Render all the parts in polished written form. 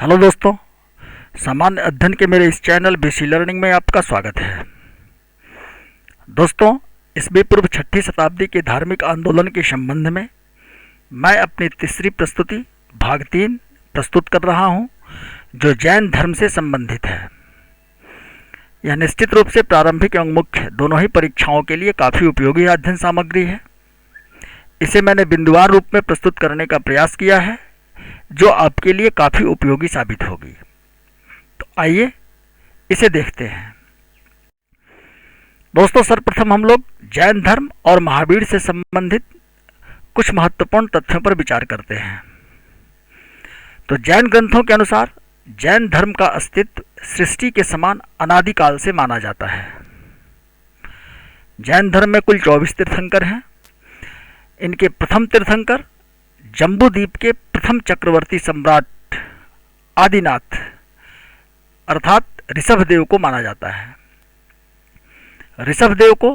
Hello दोस्तों, सामान्य अध्ययन के मेरे इस चैनल बीसी लर्निंग में आपका स्वागत है। दोस्तों, ईस्वी पूर्व 6ठी शताब्दी के धार्मिक आंदोलन के संबंध में मैं अपनी तीसरी प्रस्तुति भाग 3 प्रस्तुत कर रहा हूं, जो जैन धर्म से संबंधित है। यह निश्चित रूप से प्रारंभिक एवं मुख्य दोनों ही परीक्षाओं के लिए काफ़ी उपयोगी अध्ययन सामग्री है। इसे मैंने बिंदुवार रूप में प्रस्तुत करने का प्रयास किया है, जो आपके लिए काफ़ी उपयोगी साबित होगी। तो आइए इसे देखते हैं। दोस्तों, सर्वप्रथम हम लोग जैन धर्म और महावीर से संबंधित कुछ महत्वपूर्ण तथ्यों पर विचार करते हैं। तो जैन ग्रंथों के अनुसार जैन धर्म का अस्तित्व सृष्टि के समान अनादिकाल से माना जाता है। जैन धर्म में कुल 24 तीर्थंकर हैं। इनके प्रथम तीर्थंकर जम्बूद्वीप के प्रथम चक्रवर्ती सम्राट आदिनाथ अर्थात ऋषभदेव को माना जाता है। ऋषभदेव को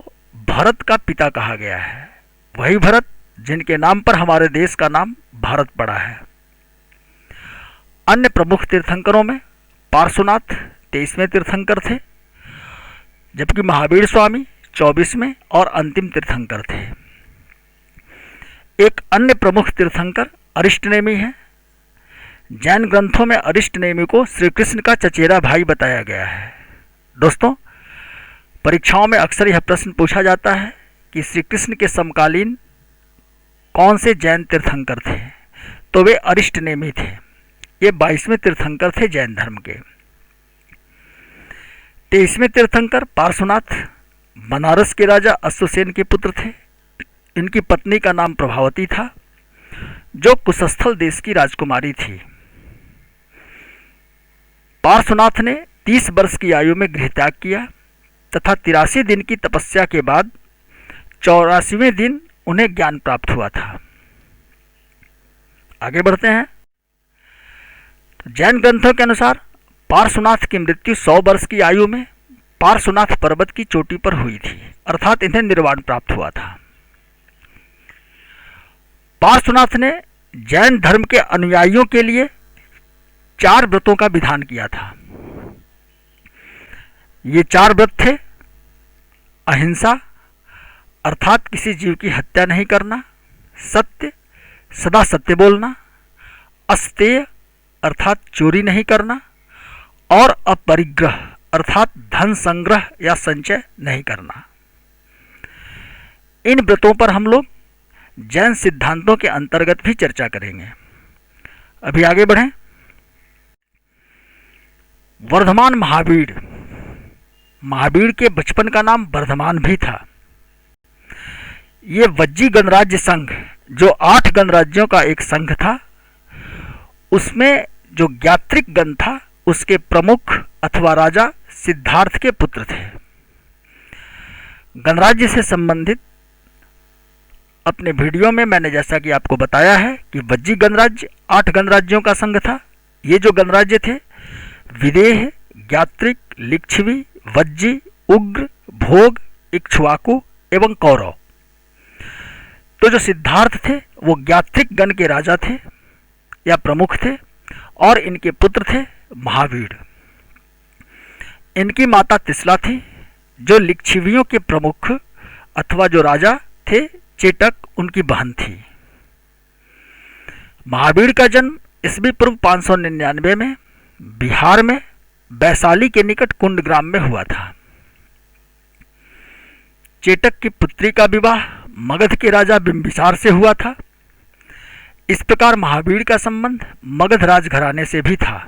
भरत का पिता कहा गया है, वही भरत जिनके नाम पर हमारे देश का नाम भारत पड़ा है। अन्य प्रमुख तीर्थंकरों में पार्श्वनाथ 23वें तीर्थंकर थे, जबकि महावीर स्वामी 24वें और अंतिम तीर्थंकर थे। एक अन्य प्रमुख तीर्थंकर अरिष्टनेमी है। जैन ग्रंथों में अरिष्टनेमी को श्री कृष्ण का चचेरा भाई बताया गया है। दोस्तों, परीक्षाओं में अक्सर यह प्रश्न पूछा जाता है कि श्री कृष्ण के समकालीन कौन से जैन तीर्थंकर थे, तो वे अरिष्टनेमी थे। ये 22वें तीर्थंकर थे जैन धर्म के। 23वें तीर्थंकर पार्श्वनाथ बनारस के राजा अश्वसेन के पुत्र थे। इनकी पत्नी का नाम प्रभावती था, जो कुशस्थल देश की राजकुमारी थी। पार्श्वनाथ ने 30 वर्ष की आयु में गृहत्याग किया तथा 83 दिन की तपस्या के बाद 84वें दिन उन्हें ज्ञान प्राप्त हुआ था। आगे बढ़ते हैं। जैन ग्रंथों के अनुसार पार्श्वनाथ की मृत्यु 100 वर्ष की आयु में पार्श्वनाथ पर्वत की चोटी पर हुई थी, अर्थात इन्हें निर्वाण प्राप्त हुआ था। पार्श्वनाथ ने जैन धर्म के अनुयायियों के लिए 4 व्रतों का विधान किया था। ये 4 व्रत थे: अहिंसा अर्थात किसी जीव की हत्या नहीं करना, सत्य सदा सत्य बोलना, अस्तेय अर्थात चोरी नहीं करना, और अपरिग्रह अर्थात धन संग्रह या संचय नहीं करना। इन व्रतों पर हम लोग जैन सिद्धांतों के अंतर्गत भी चर्चा करेंगे। अभी आगे बढ़ें। वर्धमान महावीर, महावीर के बचपन का नाम वर्धमान भी था। ये वज्जी गणराज्य संघ, जो 8 गणराज्यों का एक संघ था, उसमें जो ज्ञात्रिक गण था, उसके प्रमुख अथवा राजा सिद्धार्थ के पुत्र थे। गणराज्य से संबंधित अपने वीडियो में मैंने जैसा कि आपको बताया है कि वज्जी गणराज्य 8 गणराज्यों का संघ था। ये जो गणराज्य थे विदेह, ज्ञात्रिक, लिच्छवी, वज्जी, उग्र, भोग, इक्ष्वाकु एवं कौरव। तो जो सिद्धार्थ थे वो ज्ञात्रिक गण के राजा थे या प्रमुख थे, और इनके पुत्र थे महावीर। इनकी माता तिसला थी, जो लिच्छवियों के प्रमुख अथवा जो राजा थे चेटक उनकी बहन थी। महावीर का जन्म ईस्वी पूर्व 599 में बिहार में वैशाली के निकट कुंड ग्राम में हुआ था। चेटक की पुत्री का विवाह मगध के राजा बिंबिसार से हुआ था। इस प्रकार महावीर का संबंध मगध राजघराने से भी था।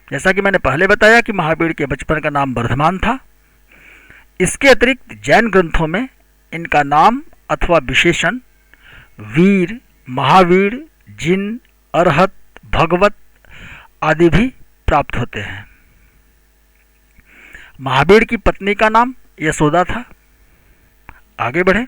जैसा कि मैंने पहले बताया कि महावीर के बचपन का नाम वर्धमान था। इसके अतिरिक्त जैन ग्रंथों में इनका नाम अथवा विशेषण वीर, महावीर, जिन, अरहत, भगवत आदि भी प्राप्त होते हैं। महावीर की पत्नी का नाम यशोदा था। आगे बढ़े।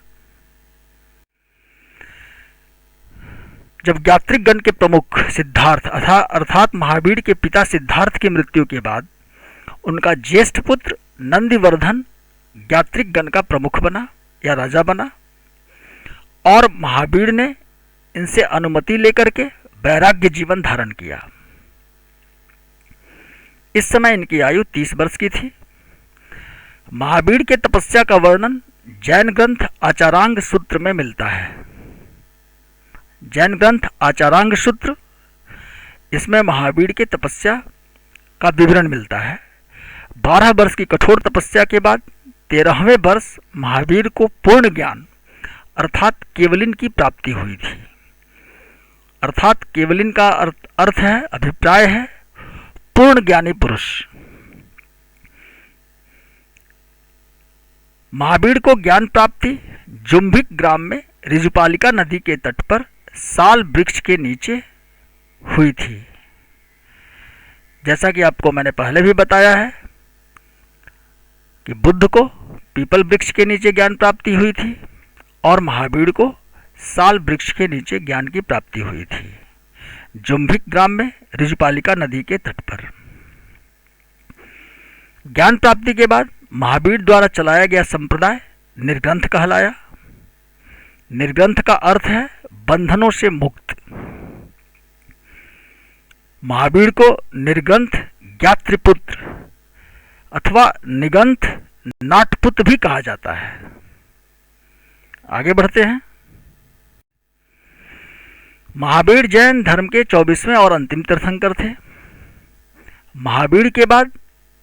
जब ज्ञात्रिक गण के प्रमुख सिद्धार्थ अर्थात महावीर के पिता सिद्धार्थ की मृत्यु के बाद उनका ज्येष्ठ पुत्र नंदिवर्धन ज्ञात्रिक गण का प्रमुख बना या राजा बना, और महावीर ने इनसे अनुमति लेकर के वैराग्य जीवन धारण किया। इस समय इनकी आयु 30 वर्ष की थी। महावीर के तपस्या का वर्णन जैन ग्रंथ आचारांग सूत्र में मिलता है। जैन ग्रंथ आचारांग सूत्र, इसमें महावीर के तपस्या का विवरण मिलता है। 12 वर्ष की कठोर तपस्या के बाद 13वें वर्ष महावीर को पूर्ण ज्ञान अर्थात केवलिन की प्राप्ति हुई थी। अर्थात केवलिन का अर्थ है, अभिप्राय है पूर्ण ज्ञानी पुरुष। महावीर को ज्ञान प्राप्ति जुम्भिक ग्राम में ऋजुपालिका नदी के तट पर साल वृक्ष के नीचे हुई थी। जैसा कि आपको मैंने पहले भी बताया है कि बुद्ध को पीपल वृक्ष के नीचे ज्ञान प्राप्ति हुई थी और महावीर को साल वृक्ष के नीचे ज्ञान की प्राप्ति हुई थी, जुम्भिक ग्राम में ऋजुपालिका नदी के तट पर। ज्ञान प्राप्ति के बाद महावीर द्वारा चलाया गया संप्रदाय निर्ग्रंथ कहलाया। निर्ग्रंथ का अर्थ है बंधनों से मुक्त। महावीर को निर्ग्रंथ ज्ञातृपुत्र अथवा निगंथ नाटपुत्र भी कहा जाता है। आगे बढ़ते हैं। महावीर जैन धर्म के 24वें और अंतिम तीर्थंकर थे। महावीर के बाद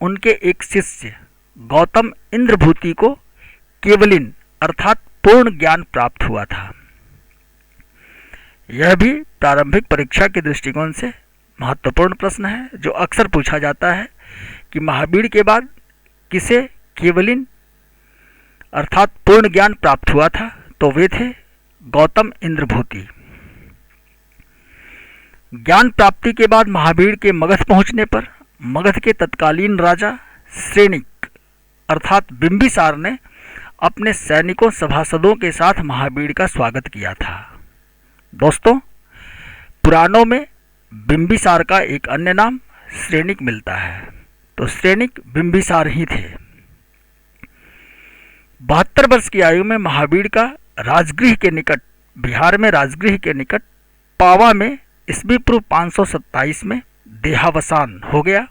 उनके एक शिष्य गौतम इंद्रभूति को केवलिन अर्थात पूर्ण ज्ञान प्राप्त हुआ था। यह भी प्रारंभिक परीक्षा के दृष्टिकोण से महत्वपूर्ण प्रश्न है, जो अक्सर पूछा जाता है कि महावीर के बाद किसे केवलिन अर्थात पूर्ण ज्ञान प्राप्त हुआ था, तो वे थे गौतम इंद्रभूति। ज्ञान प्राप्ति के बाद महावीर के मगध पहुंचने पर मगध के तत्कालीन राजा श्रेणिक अर्थात बिंबिसार ने अपने सैनिकों सभासदों के साथ महावीर का स्वागत किया था। दोस्तों, पुराणों में बिंबिसार का एक अन्य नाम श्रेणिक मिलता है, तो श्रेणिक बिंबिसार ही थे। 72 वर्ष की आयु में महावीर का राजगृह के निकट, बिहार में राजगृह के निकट पावा में ईस्वी पूर्व 527 में देहावसान हो गया,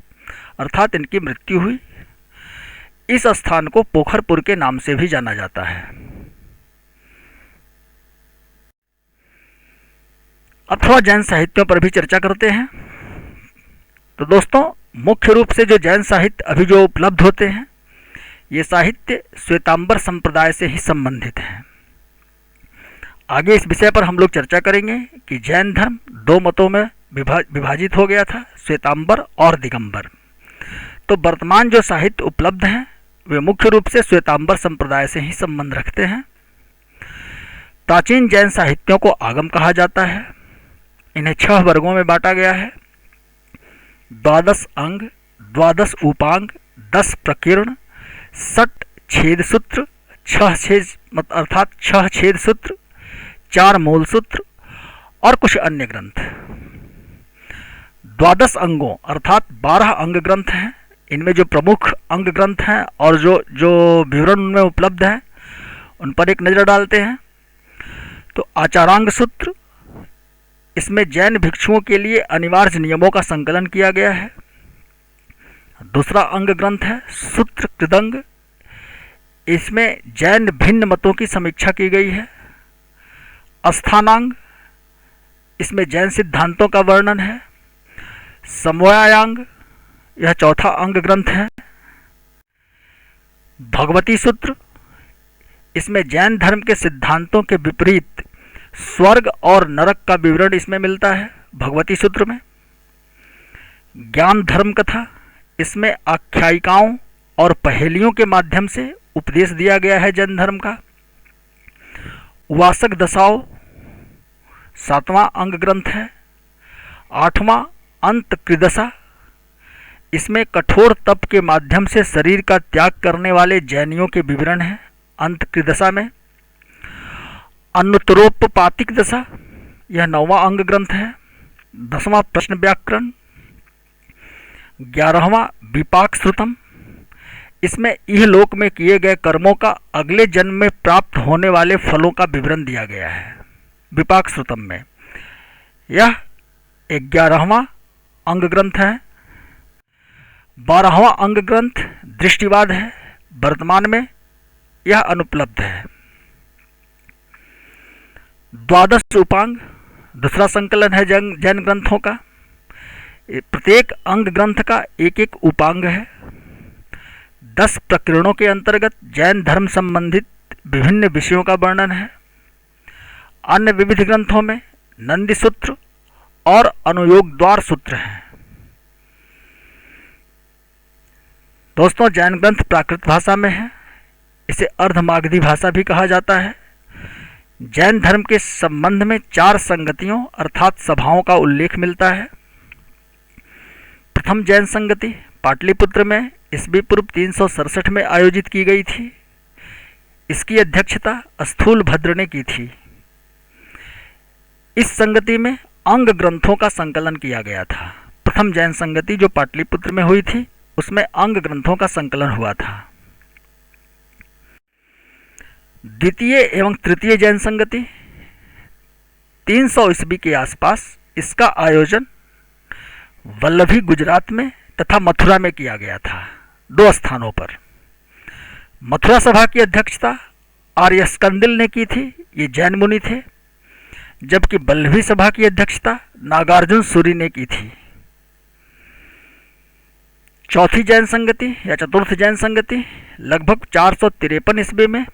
अर्थात इनकी मृत्यु हुई। इस स्थान को पोखरपुर के नाम से भी जाना जाता है। अब थोड़ा जैन साहित्यों पर भी चर्चा करते हैं। तो दोस्तों, मुख्य रूप से जो जैन साहित्य अभी जो उपलब्ध होते हैं, ये साहित्य श्वेतांबर संप्रदाय से ही संबंधित हैं। आगे इस विषय पर हम लोग चर्चा करेंगे कि जैन धर्म 2 मतों में विभाजित हो गया था, श्वेतांबर और दिगंबर। तो वर्तमान जो साहित्य उपलब्ध हैं वे मुख्य रूप से श्वेतांबर संप्रदाय से ही संबंध रखते हैं। प्राचीन जैन साहित्यों को आगम कहा जाता है। इन्हें 6 वर्गों में बांटा गया है। 12 अंग, 12 उपांग, 10 प्रकीर्ण, 60 छेद सूत्र, 6 छेद अर्थात 6 छेद सूत्र, 4 मूल सूत्र और कुछ अन्य ग्रंथ। 12 अंगों अर्थात 12 अंग ग्रंथ हैं। इनमें जो प्रमुख अंग ग्रंथ हैं और जो विवरण उनमें उपलब्ध है उन पर एक नज़र डालते हैं। तो आचारांग सूत्र, इसमें जैन भिक्षुओं के लिए अनिवार्य नियमों का संकलन किया गया है। दूसरा अंग ग्रंथ है सूत्र कृदंग, इसमें जैन भिन्न मतों की समीक्षा की गई है। अस्थानांग, इसमें जैन सिद्धांतों का वर्णन है। समवायांग, यह चौथा अंग ग्रंथ है। भगवती सूत्र, इसमें जैन धर्म के सिद्धांतों के विपरीत स्वर्ग और नरक का विवरण इसमें मिलता है भगवती सूत्र में। ज्ञान धर्म कथा, इसमें आख्यायिकाओं और पहेलियों के माध्यम से उपदेश दिया गया है जैन धर्म का। उवासक दशाओं 7वां अंग ग्रंथ है। 8वां अंत कृदशा, इसमें कठोर तप के माध्यम से शरीर का त्याग करने वाले जैनियों के विवरण हैं अंत कृदशा में। अनुत्तरोपपातिक दशा, यह 9वां अंग ग्रंथ है। 10वां प्रश्न व्याकरण। 11वां विपाक श्रुतम, इसमें इहलोक में किए गए कर्मों का अगले जन्म में प्राप्त होने वाले फलों का विवरण दिया गया है विपाक श्रुतम में। यह 11वां अंग ग्रंथ है। 12वां अंग ग्रंथ दृष्टिवाद है। वर्तमान में यह अनुपलब्ध है। द्वादश उपांग दूसरा संकलन है जैन ग्रंथों का। प्रत्येक अंग ग्रंथ का एक एक उपांग है। 10 प्रकरणों के अंतर्गत जैन धर्म संबंधित विभिन्न विषयों का वर्णन है। अन्य विविध ग्रंथों में नंदी सूत्र और अनुयोग द्वार सूत्र हैं। दोस्तों, जैन ग्रंथ प्राकृत भाषा में है। इसे अर्धमागधी भाषा भी कहा जाता है। जैन धर्म के संबंध में 4 संगतियों अर्थात सभाओं का उल्लेख मिलता है। प्रथम जैन संगति पाटलिपुत्र में ईस्वी पूर्व 367 में आयोजित की गई थी। इसकी अध्यक्षता स्थूलभद्र ने की थी। इस संगति में अंग ग्रंथों का संकलन किया गया था। प्रथम जैन संगति जो पाटलिपुत्र में हुई थी उसमें अंग ग्रंथों का संकलन हुआ था। द्वितीय एवं तृतीय जैन संगति 300 ईस्वी के आसपास इसका आयोजन वल्लभी गुजरात में तथा मथुरा में किया गया था, 2 स्थानों पर। मथुरा सभा की अध्यक्षता आर्य स्कंदिल ने की थी, ये जैन मुनि थे, जबकि वल्लभी सभा की अध्यक्षता नागार्जुन सूरी ने की थी। चौथी जैन संगति या चतुर्थ जैन संगति लगभग 453 ईस्वी में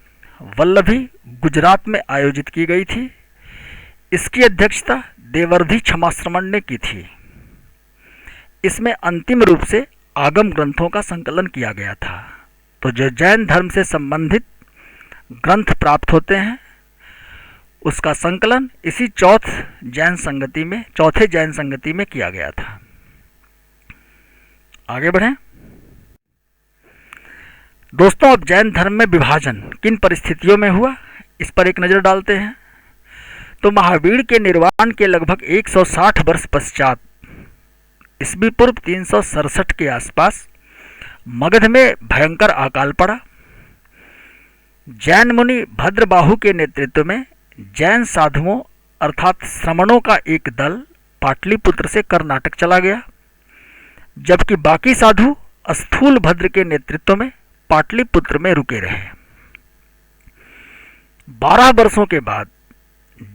वल्लभी गुजरात में आयोजित की गई थी। इसकी अध्यक्षता देवर्धि क्षमाश्रमण ने की थी। इसमें अंतिम रूप से आगम ग्रंथों का संकलन किया गया था। तो जो जैन धर्म से संबंधित ग्रंथ प्राप्त होते हैं उसका संकलन इसी चौथे जैन संगति में किया गया था। आगे बढ़ें। दोस्तों, अब जैन धर्म में विभाजन किन परिस्थितियों में हुआ इस पर एक नज़र डालते हैं। तो महावीर के निर्वाण के लगभग 160 वर्ष पश्चात ईस्वी पूर्व 367 के आसपास मगध में भयंकर अकाल पड़ा। जैन मुनि भद्रबाहु के नेतृत्व में जैन साधुओं अर्थात श्रमणों का एक दल पाटलिपुत्र से कर्नाटक चला गया, जबकि बाकी साधु स्थूलभद्र के नेतृत्व में पाटलिपुत्र में रुके रहे। 12 वर्षों के बाद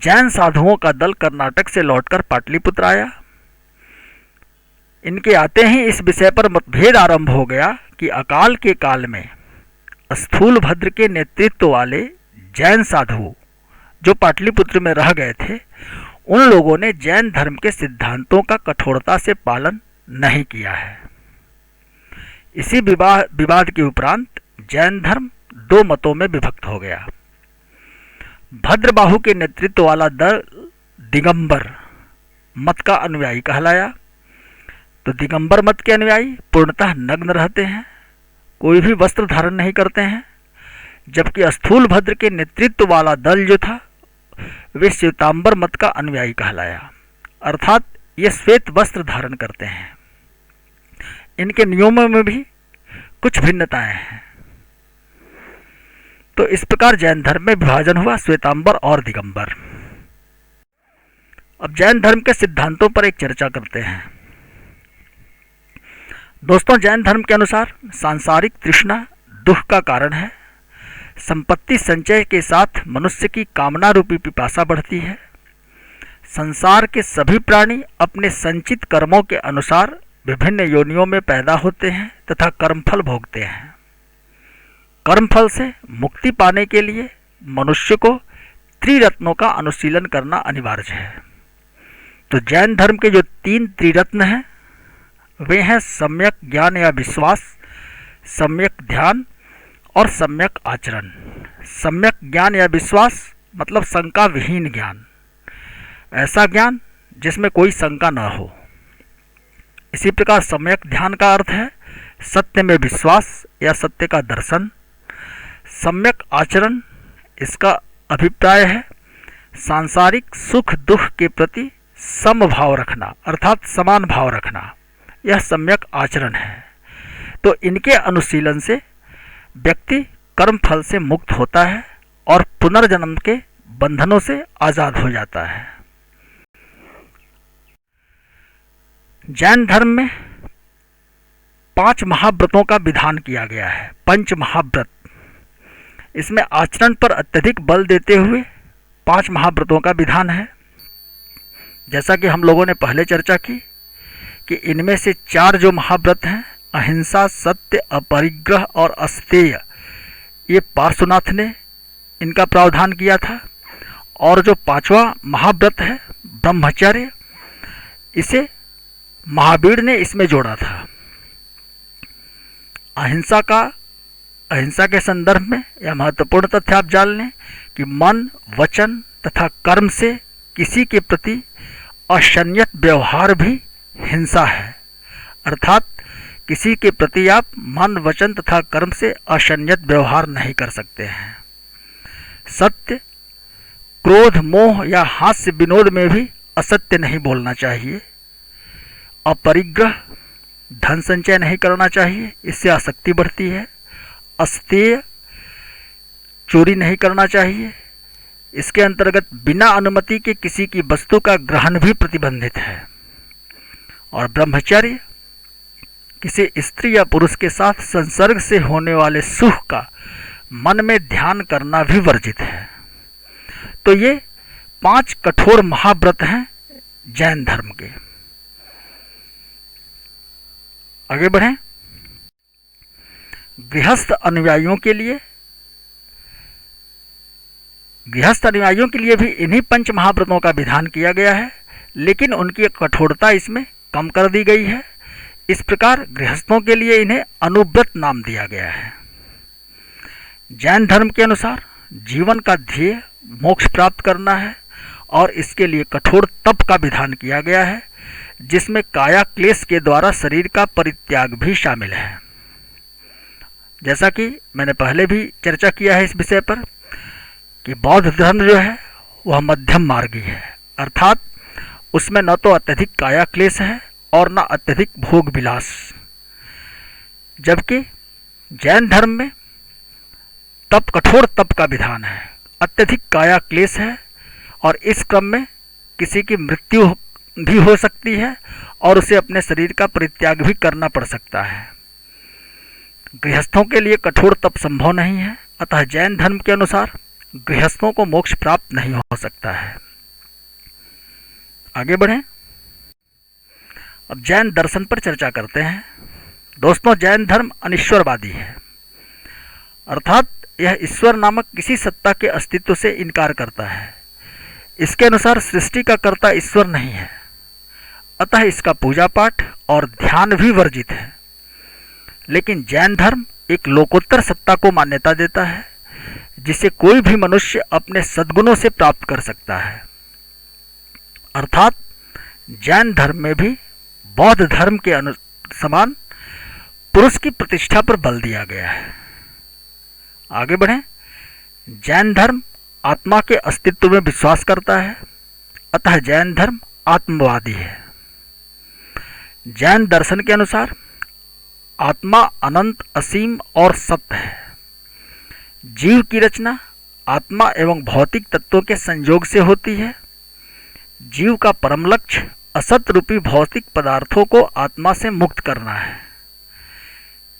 जैन साधुओं का दल कर्नाटक से लौटकर पाटलिपुत्र आया। इनके आते ही इस विषय पर मतभेद आरंभ हो गया कि अकाल के काल में स्थूलभद्र के नेतृत्व वाले जैन साधु जो पाटलिपुत्र में रह गए थे, उन लोगों ने जैन धर्म के सिद्धांतों का कठोरता से पालन नहीं किया है। इसी विवाद के उपरांत जैन धर्म 2 मतों में विभक्त हो गया। भद्रबाहु के नेतृत्व वाला दल दिगंबर मत का अनुयायी कहलाया। तो दिगंबर मत के अनुयायी पूर्णतः नग्न रहते हैं, कोई भी वस्त्र धारण नहीं करते हैं, जबकि स्थूलभद्र के नेतृत्व वाला दल जो था वे श्वेतांबर मत का अनुयायी कहलाया, अर्थात ये श्वेत वस्त्र धारण करते हैं। इनके नियमों में भी कुछ भिन्नताएं हैं। तो इस प्रकार जैन धर्म में विभाजन हुआ, श्वेतांबर और दिगंबर। अब जैन धर्म के सिद्धांतों पर एक चर्चा करते हैं। दोस्तों, जैन धर्म के अनुसार सांसारिक तृष्णा दुख का कारण है। संपत्ति संचय के साथ मनुष्य की कामना रूपी पिपासा बढ़ती है। संसार के सभी प्राणी अपने संचित कर्मों के अनुसार विभिन्न योनियों में पैदा होते हैं तथा कर्मफल भोगते हैं। कर्मफल से मुक्ति पाने के लिए मनुष्य को त्रिरत्नों का अनुशीलन करना अनिवार्य है। तो जैन धर्म के जो 3 त्रिरत्न हैं वे हैं सम्यक ज्ञान या विश्वास, सम्यक ध्यान और सम्यक आचरण। सम्यक ज्ञान या विश्वास मतलब शंका विहीन ज्ञान, ऐसा ज्ञान जिसमें कोई शंका न हो। इसी प्रकार सम्यक ध्यान का अर्थ है सत्य में विश्वास या सत्य का दर्शन। सम्यक आचरण इसका अभिप्राय है सांसारिक सुख दुख के प्रति समभाव रखना अर्थात समान भाव रखना, यह सम्यक आचरण है। तो इनके अनुशीलन से व्यक्ति कर्म फल से मुक्त होता है और पुनर्जन्म के बंधनों से आज़ाद हो जाता है। जैन धर्म में 5 महाव्रतों का विधान किया गया है। पंच महाव्रत, इसमें आचरण पर अत्यधिक बल देते हुए 5 महाव्रतों का विधान है। जैसा कि हम लोगों ने पहले चर्चा की कि इनमें से 4 जो महाव्रत हैं, अहिंसा, सत्य, अपरिग्रह और अस्तेय, ये पार्श्वनाथ ने इनका प्रावधान किया था। और जो 5वां महाव्रत है ब्रह्मचर्य, इसे महावीर ने इसमें जोड़ा था। अहिंसा के संदर्भ में यह महत्वपूर्ण तथ्य आप जान लें कि मन, वचन तथा कर्म से किसी के प्रति असंयत व्यवहार भी हिंसा है। अर्थात किसी के प्रति आप मन, वचन तथा कर्म से असंयत व्यवहार नहीं कर सकते हैं। सत्य, क्रोध, मोह या हास्य विनोद में भी असत्य नहीं बोलना चाहिए। अपरिग्रह, धन संचय नहीं करना चाहिए, इससे आसक्ति बढ़ती है। अस्तेय, चोरी नहीं करना चाहिए, इसके अंतर्गत बिना अनुमति के किसी की वस्तु का ग्रहण भी प्रतिबंधित है। और ब्रह्मचर्य, किसी स्त्री या पुरुष के साथ संसर्ग से होने वाले सुख का मन में ध्यान करना भी वर्जित है। तो ये 5 कठोर महाव्रत हैं जैन धर्म के। आगे बढ़ें। गृहस्थ अनुयायियों के लिए भी इन्हीं पंच महाव्रतों का विधान किया गया है, लेकिन उनकी कठोरता इसमें कम कर दी गई है। इस प्रकार गृहस्थों के लिए इन्हें अनुव्रत नाम दिया गया है। जैन धर्म के अनुसार जीवन का ध्येय मोक्ष प्राप्त करना है और इसके लिए कठोर तप का विधान किया गया है, जिसमें काया क्लेश के द्वारा शरीर का परित्याग भी शामिल है। जैसा कि मैंने पहले भी चर्चा किया है इस विषय पर कि बौद्ध धर्म जो है वह मध्यम मार्गी है, अर्थात उसमें न तो अत्यधिक काया क्लेश है और न अत्यधिक भोग विलास। जबकि जैन धर्म में कठोर तप का विधान है, अत्यधिक काया क्लेश है और इस क्रम में किसी की मृत्यु भी हो सकती है और उसे अपने शरीर का परित्याग भी करना पड़ सकता है। गृहस्थों के लिए कठोर तप संभव नहीं है, अतः जैन धर्म के अनुसार गृहस्थों को मोक्ष प्राप्त नहीं हो सकता है। आगे बढ़ें। अब जैन दर्शन पर चर्चा करते हैं। दोस्तों, जैन धर्म अनिश्वरवादी है, अर्थात यह ईश्वर नामक किसी सत्ता के अस्तित्व से इनकार करता है। इसके अनुसार सृष्टि का कर्ता ईश्वर नहीं है, अतः इसका पूजा पाठ और ध्यान भी वर्जित है। लेकिन जैन धर्म एक लोकोत्तर सत्ता को मान्यता देता है, जिसे कोई भी मनुष्य अपने सद्गुणों से प्राप्त कर सकता है। अर्थात जैन धर्म में भी बौद्ध धर्म के समान पुरुष की प्रतिष्ठा पर बल दिया गया है। आगे बढ़ें। जैन धर्म आत्मा के अस्तित्व में विश्वास करता है, अतः जैन धर्म आत्मवादी है। जैन दर्शन के अनुसार आत्मा अनंत, असीम और सत्य है। जीव की रचना आत्मा एवं भौतिक तत्वों के संयोग से होती है। जीव का परम लक्ष्य असत रूपी भौतिक पदार्थों को आत्मा से मुक्त करना है।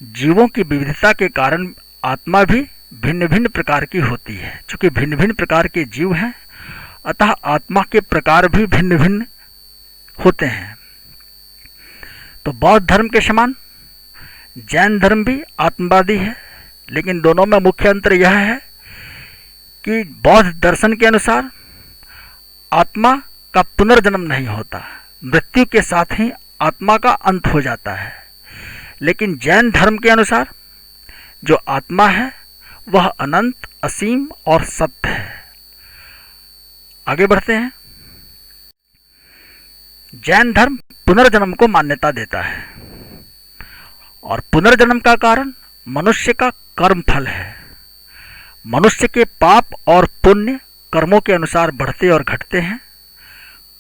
जीवों की विविधता के कारण आत्मा भी भिन्न भिन्न प्रकार की होती है। चूंकि भिन्न भिन्न प्रकार के जीव हैं, अतः आत्मा के प्रकार भी भिन्न भिन्न होते हैं। तो बौद्ध धर्म के समान जैन धर्म भी आत्मवादी है, लेकिन दोनों में मुख्य अंतर यह है कि बौद्ध दर्शन के अनुसार आत्मा का पुनर्जन्म नहीं होता, मृत्यु के साथ ही आत्मा का अंत हो जाता है। लेकिन जैन धर्म के अनुसार जो आत्मा है वह अनंत, असीम और सत्य है। आगे बढ़ते हैं। जैन धर्म पुनर्जन्म को मान्यता देता है और पुनर्जन्म का कारण मनुष्य का कर्म फल है। मनुष्य के पाप और पुण्य कर्मों के अनुसार बढ़ते और घटते हैं।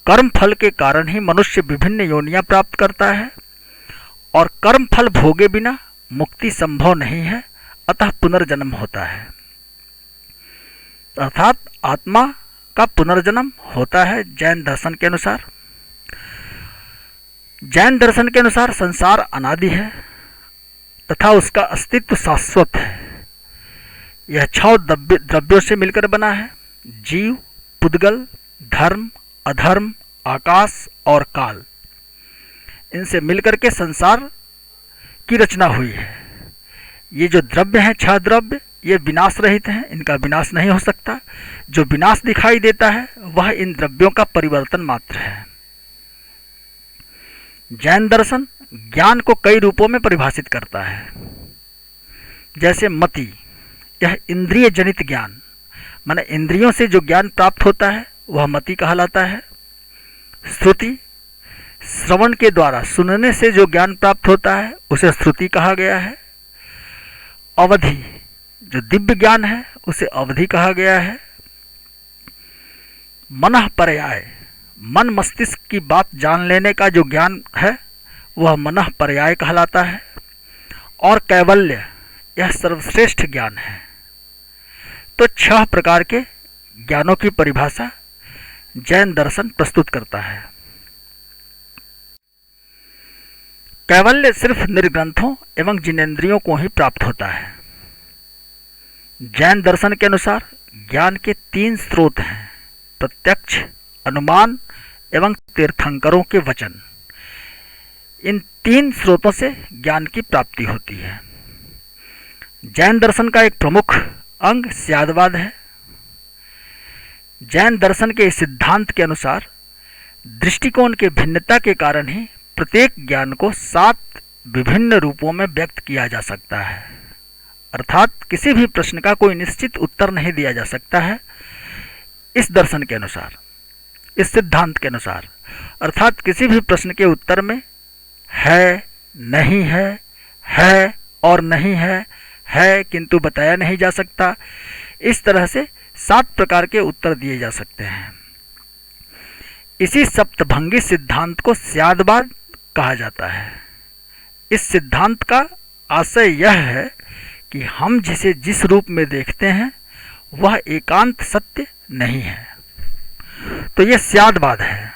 कर्म फल के कारण ही मनुष्य विभिन्न योनियां प्राप्त करता है और कर्म फल भोगे बिना मुक्ति संभव नहीं है, अतः पुनर्जन्म होता है। अर्थात आत्मा का पुनर्जन्म होता है जैन दर्शन के अनुसार। जैन दर्शन के अनुसार संसार अनादि है, तथा उसका अस्तित्व शाश्वत है। यह 6 द्रव्यों से मिलकर बना है: जीव, पुद्गल, धर्म, अधर्म, आकाश और काल। इनसे मिलकर के संसार की रचना हुई है। ये जो द्रव्य हैं, 6 द्रव्य, ये विनाश रहित हैं, इनका विनाश नहीं हो सकता। जो विनाश दिखाई देता है वह इन द्रव्यों का परिवर्तन मात्र है। जैन दर्शन ज्ञान को कई रूपों में परिभाषित करता है, जैसे मति, यह इंद्रिय जनित ज्ञान, माने इंद्रियों से जो ज्ञान प्राप्त होता है वह मति कहलाता है। श्रुति, श्रवण के द्वारा सुनने से जो ज्ञान प्राप्त होता है उसे श्रुति कहा गया है। अवधि, जो दिव्य ज्ञान है उसे अवधि कहा गया है। मनः पर्याय, मन मस्तिष्क की बात जान लेने का जो ज्ञान है वह मनः पर्याय कहलाता है। और कैवल्य, यह सर्वश्रेष्ठ ज्ञान है। तो 6 प्रकार के ज्ञानों की परिभाषा जैन दर्शन प्रस्तुत करता है। कैवल्य सिर्फ निर्ग्रंथों एवं जिनेंद्रियों को ही प्राप्त होता है। जैन दर्शन के अनुसार ज्ञान के 3 स्रोत हैं: प्रत्यक्ष, अनुमान एवं तीर्थंकरों के वचन। इन 3 स्रोतों से ज्ञान की प्राप्ति होती है। जैन दर्शन का एक प्रमुख अंग स्यादवाद है। जैन दर्शन के सिद्धांत के अनुसार दृष्टिकोण के भिन्नता के कारण ही प्रत्येक ज्ञान को 7 विभिन्न रूपों में व्यक्त किया जा सकता है। अर्थात किसी भी प्रश्न का कोई निश्चित उत्तर नहीं दिया जा सकता है इस दर्शन के अनुसार, इस सिद्धांत के अनुसार। अर्थात किसी भी प्रश्न के उत्तर में है, नहीं है और नहीं है किंतु बताया नहीं जा सकता, इस तरह से 7 प्रकार के उत्तर दिए जा सकते हैं। इसी सप्तभंगी सिद्धांत को स्यादवाद कहा जाता है। इस सिद्धांत का आशय यह है कि हम जिसे जिस रूप में देखते हैं वह एकांत सत्य नहीं है। तो यह स्यादवाद है।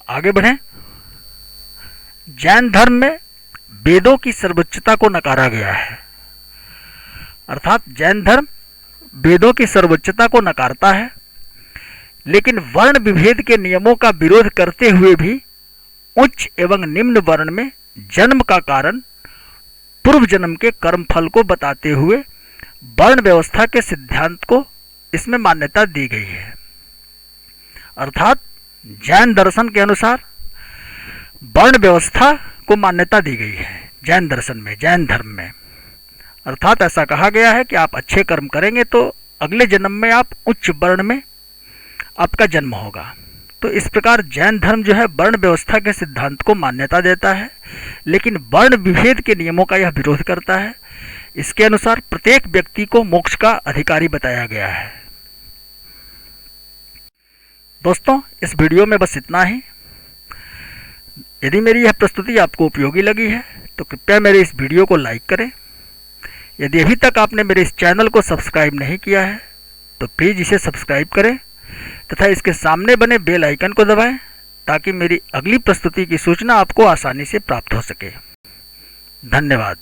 आगे बढ़ें। जैन धर्म में वेदों की सर्वोच्चता को नकारा गया है। अर्थात जैन धर्म वेदों की सर्वोच्चता को नकारता है, लेकिन वर्ण विभेद के नियमों का विरोध करते हुए भी उच्च एवं निम्न वर्ण में जन्म का कारण पूर्व जन्म के कर्मफल को बताते हुए वर्ण व्यवस्था के सिद्धांत को इसमें मान्यता दी गई है। अर्थात जैन दर्शन के अनुसार वर्ण व्यवस्था को मान्यता दी गई है जैन दर्शन में, जैन धर्म में। अर्थात ऐसा कहा गया है कि आप अच्छे कर्म करेंगे तो अगले जन्म में आप उच्च वर्ण में आपका जन्म होगा। तो इस प्रकार जैन धर्म जो है वर्ण व्यवस्था के सिद्धांत को मान्यता देता है, लेकिन वर्ण विभेद के नियमों का यह विरोध करता है। इसके अनुसार प्रत्येक व्यक्ति को मोक्ष का अधिकारी बताया गया है। दोस्तों, इस वीडियो में बस इतना ही। यदि मेरी यह प्रस्तुति आपको उपयोगी लगी है तो कृपया मेरे इस वीडियो को लाइक करें। यदि अभी तक आपने मेरे इस चैनल को सब्सक्राइब नहीं किया है तो प्लीज़ इसे सब्सक्राइब करें तथा इसके सामने बने बेल आइकन को दबाएं ताकि मेरी अगली प्रस्तुति की सूचना आपको आसानी से प्राप्त हो सके। धन्यवाद।